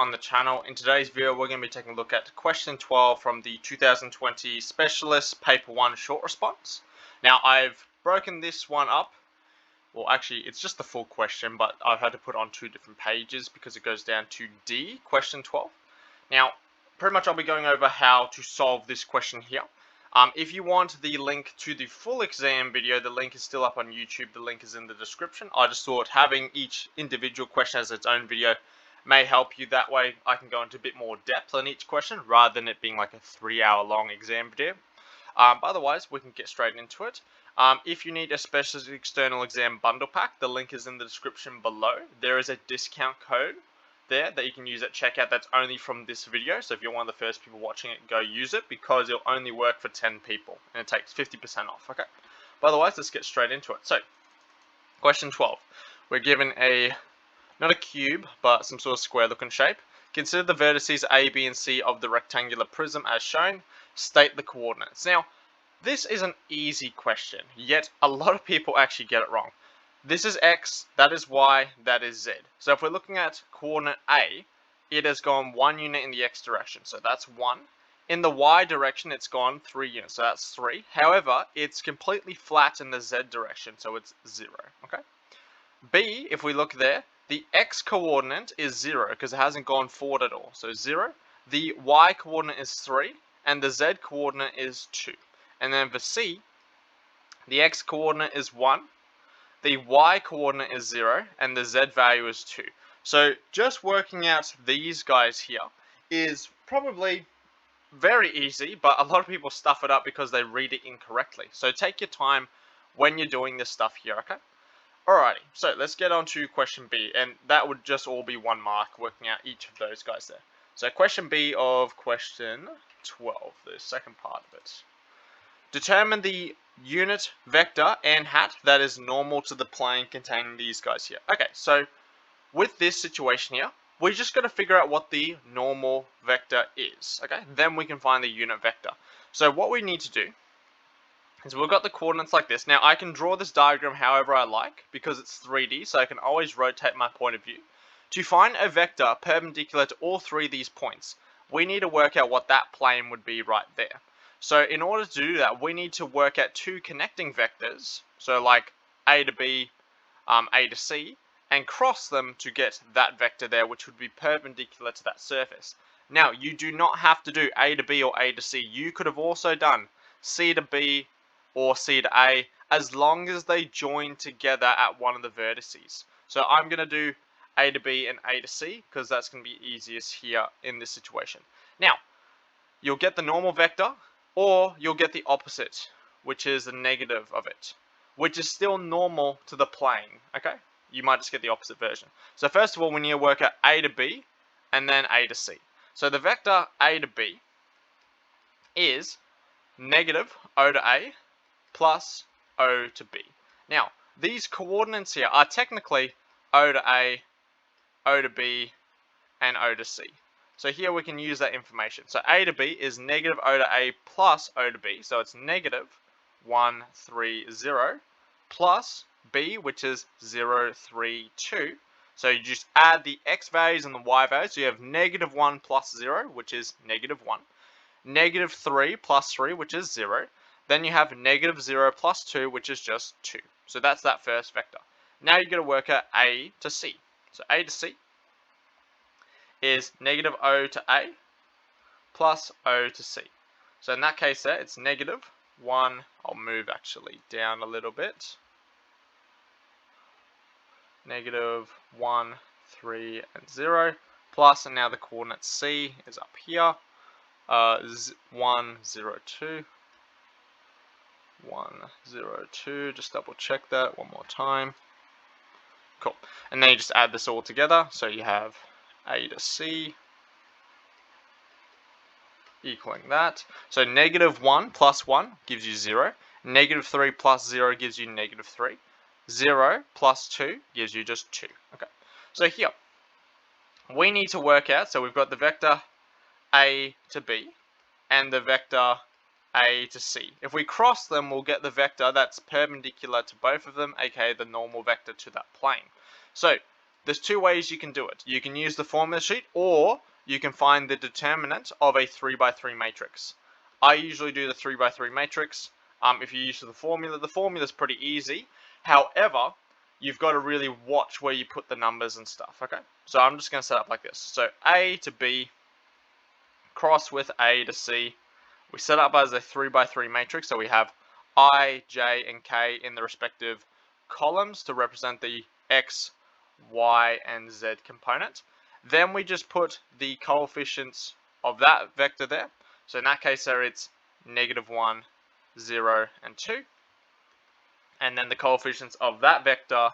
On the channel. In today's video we're going to be taking a look at question 12 from the 2020 Specialist Paper 1 short response. Now I've broken this one up, well actually it's just the full question, but I've had to put on two different pages because it goes down to D, question 12. Now pretty much I'll be going over how to solve this question here. If you want the link to the full exam video, the link is still up on YouTube, the link is in the description. I just thought having each individual question as its own video may help you. That way I can go into a bit more depth on each question rather than it being like a 3-hour long exam video. But otherwise we can get straight into it. If you need a specialist external exam bundle pack, the link is in the description below. There is a discount code there that you can use at checkout that's only from this video, so if you're one of the first people watching it, go use it because it'll only work for 10 people and it takes 50% off. Okay, but otherwise let's get straight into it. So question 12, we're given not a cube, but some sort of square looking shape. Consider the vertices A, B, and C of the rectangular prism as shown. State the coordinates. Now, this is an easy question, yet a lot of people actually get it wrong. This is X, that is Y, that is Z. So if we're looking at coordinate A, it has gone 1 unit in the X direction, so that's 1. In the Y direction, it's gone 3 units, so that's 3. However, it's completely flat in the Z direction, so it's 0. Okay. B, if we look there, the X coordinate is 0 because it hasn't gone forward at all. So 0. The Y coordinate is 3 and the Z coordinate is 2. And then for C, the X coordinate is 1, the Y coordinate is 0 and the Z value is 2. So just working out these guys here is probably very easy, but a lot of people stuff it up because they read it incorrectly. So take your time when you're doing this stuff here, okay? Alrighty, so let's get on to question B, and that would just all be 1 mark working out each of those guys there. So question B of question 12, the second part of it. Determine the unit vector and hat that is normal to the plane containing these guys here. Okay, so with this situation here, we just got to figure out what the normal vector is, okay? Then we can find the unit vector. So what we need to do is we've got the coordinates like this. Now I can draw this diagram however I like because it's 3D, so I can always rotate my point of view. To find a vector perpendicular to all 3 of these points, we need to work out what that plane would be right there. So in order to do that, we need to work out 2 connecting vectors, so like A to B, A to C, and cross them to get that vector there, which would be perpendicular to that surface. Now you do not have to do A to B or A to C. You could have also done C to B or C to A, as long as they join together at one of the vertices. So I'm going to do A to B and A to C because that's going to be easiest here in this situation. Now, you'll get the normal vector or you'll get the opposite, which is the negative of it, which is still normal to the plane, okay? You might just get the opposite version. So first of all, we need to work out A to B and then A to C. So the vector A to B is negative O to A plus O to B. Now, these coordinates here are technically O to A, O to B, and O to C. So here we can use that information. So A to B is negative O to A plus O to B. So it's negative 1, 3, 0 plus B, which is 0, 3, 2. So you just add the X values and the Y values. So you have negative 1 plus 0, which is negative 1. Negative 3 plus 3, which is 0. Then you have negative 0 plus 2, which is just 2. So that's that first vector. Now you're going to work out A to C. So A to C is negative O to A plus O to C. So in that case there, it's negative 1. I'll move actually down a little bit. Negative 1, 3, and 0. Plus, and now the coordinate C is up here. 1, 0, 2. 1, 0, 2, just double check that one more time. Cool. And then you just add this all together. So you have A to C equaling that. So negative 1 plus 1 gives you 0. Negative 3 plus 0 gives you negative 3. 0 plus 2 gives you just 2. Okay. So here, we need to work out, so we've got the vector A to B and the vector A to C. If we cross them, we'll get the vector that's perpendicular to both of them, aka the normal vector to that plane. So there's two ways you can do it. You can use the formula sheet, or you can find the determinant of a 3 by 3 matrix. I usually do the 3 by 3 matrix. If you use the formula is pretty easy. However, you've got to really watch where you put the numbers and stuff, okay? So I'm just going to set up like this. So A to B, cross with A to C. We set up as a 3 by 3 matrix, so we have I, J, and K in the respective columns to represent the X, Y, and Z component. Then we just put the coefficients of that vector there. So in that case there it's -1, 0, and 2. And then the coefficients of that vector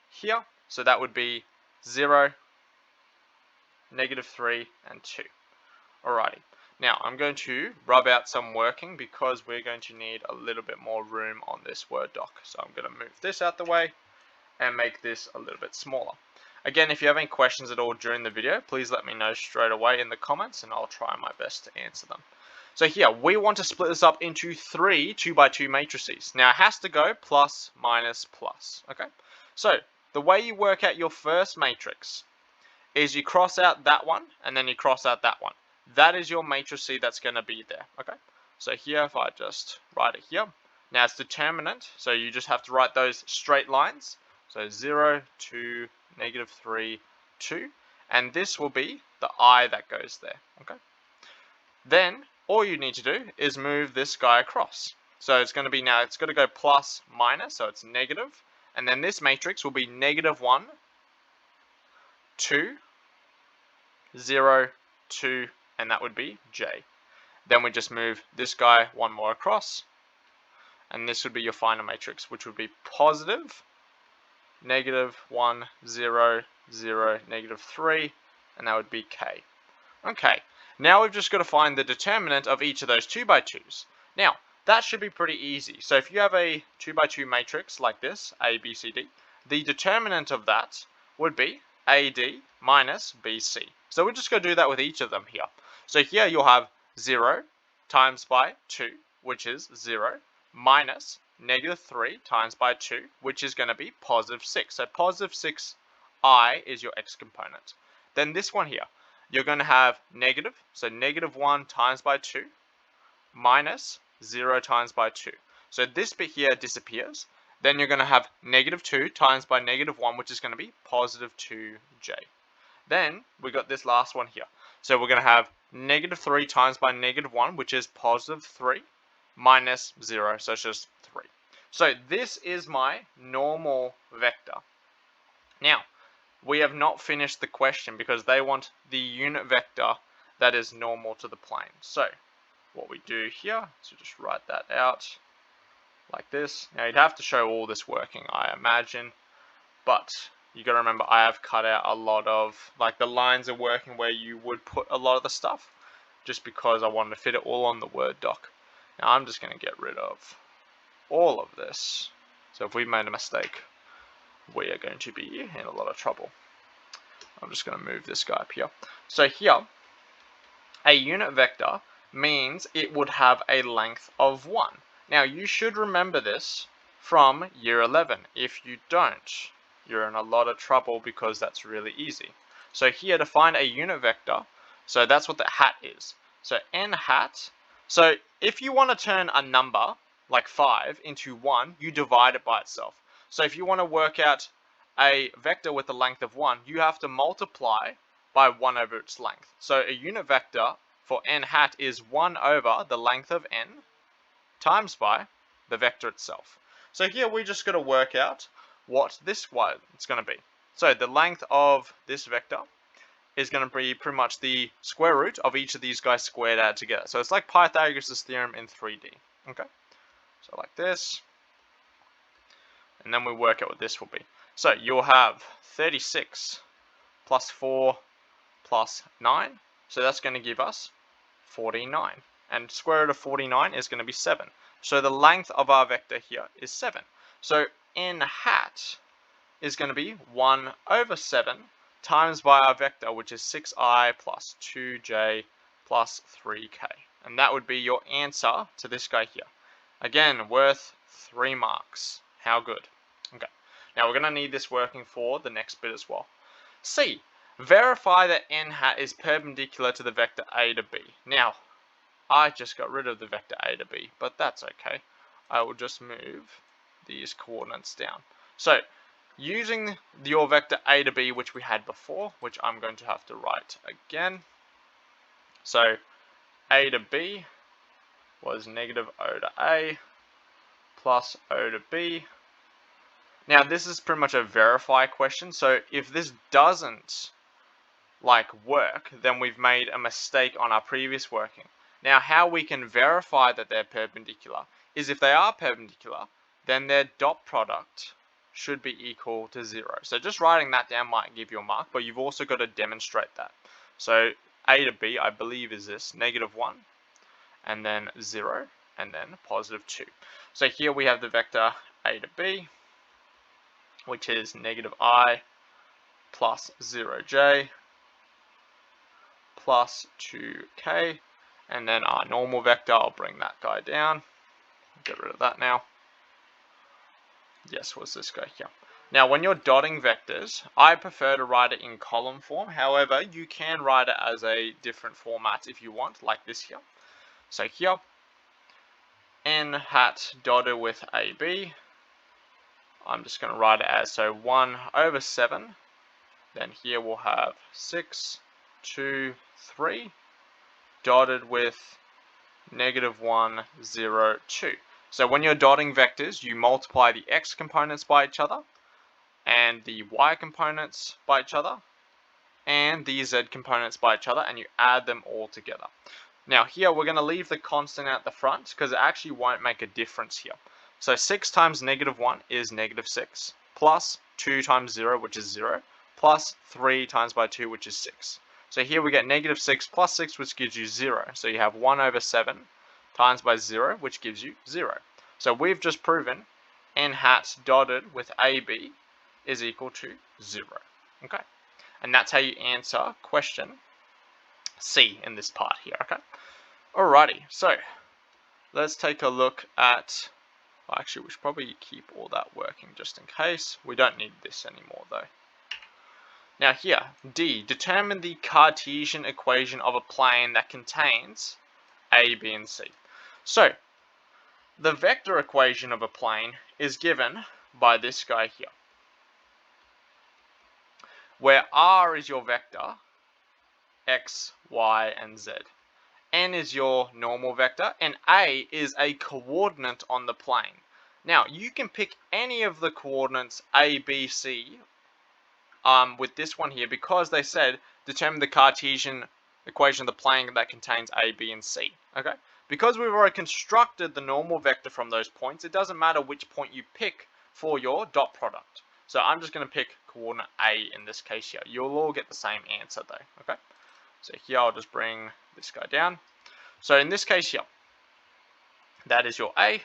here, so that would be 0, -3, and 2. Alrighty. Now I'm going to rub out some working because we're going to need a little bit more room on this Word doc. So I'm going to move this out the way and make this a little bit smaller. Again, if you have any questions at all during the video, please let me know straight away in the comments and I'll try my best to answer them. So here, we want to split this up into 3 2 by 2 matrices. Now it has to go plus, minus, plus, okay? So the way you work out your first matrix is you cross out that one and then you cross out that one. That is your matrix that's going to be there, okay? So here, if I just write it here, now it's determinant, so you just have to write those straight lines. So 0, 2, -3, 2, and this will be the I that goes there, okay? Then all you need to do is move this guy across. So it's going to be now, it's going to go plus, minus, so it's negative, and then this matrix will be -1, 2, 0, 2, and that would be J. Then we just move this guy one more across, and this would be your final matrix, which would be positive, -1, 0, 0, -3, and that would be K. Okay, now we've just got to find the determinant of each of those 2 by 2s. Now, that should be pretty easy. So if you have a 2 by 2 matrix like this, A, B, C, D, the determinant of that would be AD minus BC. So we're just going to do that with each of them here. So here you'll have 0 times by 2, which is 0, minus -3 times by 2, which is going to be positive 6. So positive 6i is your x component. Then this one here, you're going to have negative, so -1 times by 2, minus 0 times by 2. So this bit here disappears. Then you're going to have -2 times by -1, which is going to be positive 2j. Then we got this last one here. So we're going to have -3 times by -1, which is positive 3, minus 0, so it's just 3. So this is my normal vector. Now, we have not finished the question because they want the unit vector that is normal to the plane. So what we do here is we just write that out like this. Now you'd have to show all this working, I imagine, but you got to remember I have cut out a lot of, like, the lines are working where you would put a lot of the stuff, just because I wanted to fit it all on the Word doc. Now I'm just going to get rid of all of this. So if we made a mistake, we are going to be in a lot of trouble. I'm just going to move this guy up here. So here, a unit vector means it would have a length of 1. Now you should remember this from year 11. If you don't, you're in a lot of trouble because that's really easy. So here, to find a unit vector, so that's what the hat is. So n hat, so if you want to turn a number like 5 into 1, you divide it by itself. So if you want to work out a vector with a length of 1, you have to multiply by 1 over its length. So a unit vector for n hat is 1 over the length of n times by the vector itself. So here we just got to work out what this one is going to be. So the length of this vector is going to be pretty much the square root of each of these guys squared out together. So it's like Pythagoras' theorem in 3D. Okay, so like this, and then we work out what this will be. So you'll have 36 plus 4 plus 9, so that's going to give us 49. And square root of 49 is going to be 7. So the length of our vector here is 7. So n hat is going to be 1 over 7 times by our vector, which is 6i plus 2j plus 3k. And that would be your answer to this guy here. Again, worth 3 marks. How good? Okay. Now we're going to need this working for the next bit as well. C. Verify that n hat is perpendicular to the vector a to b. Now, I just got rid of the vector a to b, but that's okay. I will just move these coordinates down. So, using your vector a to b, which we had before, which I'm going to have to write again. So, a to b was negative o to a plus o to b. Now, this is pretty much a verify question, so if this doesn't work, then we've made a mistake on our previous working. Now, how we can verify that they're perpendicular is if they are perpendicular, then their dot product should be equal to 0. So just writing that down might give you a mark, but you've also got to demonstrate that. So a to b, I believe, is this, negative 1, and then 0, and then positive 2. So here we have the vector a to b, which is negative I plus 0j plus 2k, and then our normal vector, I'll bring that guy down, get rid of that now. Yes, was this guy here. Now, when you're dotting vectors, I prefer to write it in column form. However, you can write it as a different format if you want, like this here. So here, n hat dotted with AB. I'm just going to write it as, so 1 over 7. Then here we'll have 6, 2, 3, dotted with negative 1, 0, 2. So when you're dotting vectors, you multiply the x components by each other, and the y components by each other, and the z components by each other, and you add them all together. Now here we're going to leave the constant at the front because it actually won't make a difference here. So 6 times negative 1 is negative 6, plus 2 times 0, which is 0, plus 3 times by 2, which is 6. So here we get negative 6 plus 6, which gives you 0. So you have 1 over 7 times by 0, which gives you 0. So we've just proven n hat dotted with AB is equal to 0. Okay, and that's how you answer question C in this part here. Okay, alrighty, so let's take a look at, well, actually we should probably keep all that working just in case. We don't need this anymore though. Now here, D, determine the Cartesian equation of a plane that contains A, B, and C. So, the vector equation of a plane is given by this guy here, where R is your vector, X, Y, and Z. N is your normal vector, and A is a coordinate on the plane. Now, you can pick any of the coordinates A, B, C with this one here, because they said determine the Cartesian equation of the plane that contains A, B, and C. Okay? Because we've already constructed the normal vector from those points, it doesn't matter which point you pick for your dot product. So I'm just going to pick coordinate A in this case here. You'll all get the same answer though. Okay? So here I'll just bring this guy down. So in this case here, that is your A,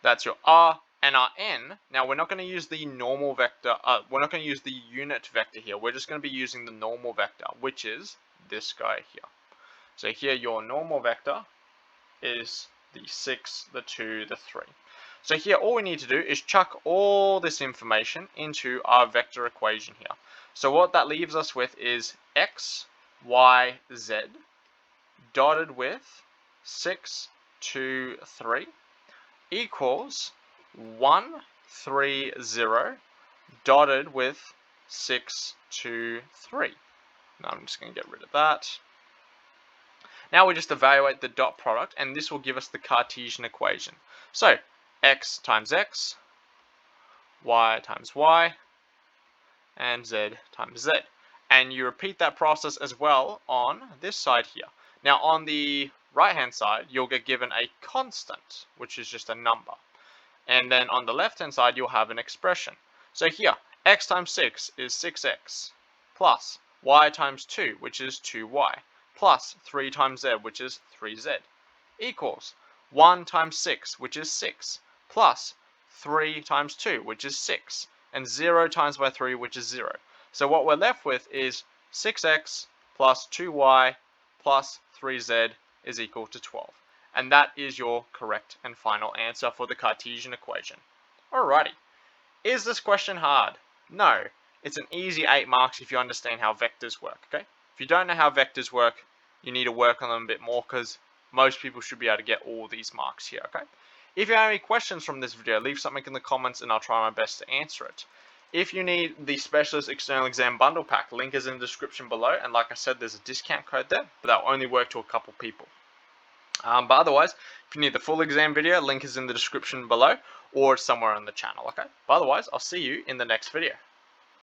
that's your R, and our N. Now we're not going to use the normal vector, we're not going to use the unit vector here. We're just going to be using the normal vector, which is this guy here. So here your normal vector is the 6, the 2, the 3. So here all we need to do is chuck all this information into our vector equation here. So what that leaves us with is X, Y, Z dotted with 6, 2, 3 equals 1, 3, 0 dotted with 6, 2, 3. Now I'm just going to get rid of that. Now we just evaluate the dot product, and this will give us the Cartesian equation. So, x times x, y times y, and z times z. And you repeat that process as well on this side here. Now on the right hand side, you'll get given a constant, which is just a number. And then on the left hand side, you'll have an expression. So here, x times 6 is 6x, plus y times 2, which is 2y, plus 3 times z, which is 3z, equals 1 times 6, which is 6, plus 3 times 2, which is 6, and 0 times by 3, which is 0. So what we're left with is 6x plus 2y plus 3z is equal to 12. And that is your correct and final answer for the Cartesian equation. Alrighty. Is this question hard? No. It's an easy 8 marks if you understand how vectors work, okay? If you don't know how vectors work, you need to work on them a bit more because most people should be able to get all these marks here, okay? If you have any questions from this video, leave something in the comments and I'll try my best to answer it. If you need the Specialist External Exam Bundle Pack, link is in the description below, and like I said, there's a discount code there, but that'll only work to a couple people. But otherwise, if you need the full exam video, link is in the description below or somewhere on the channel, okay? But otherwise, I'll see you in the next video.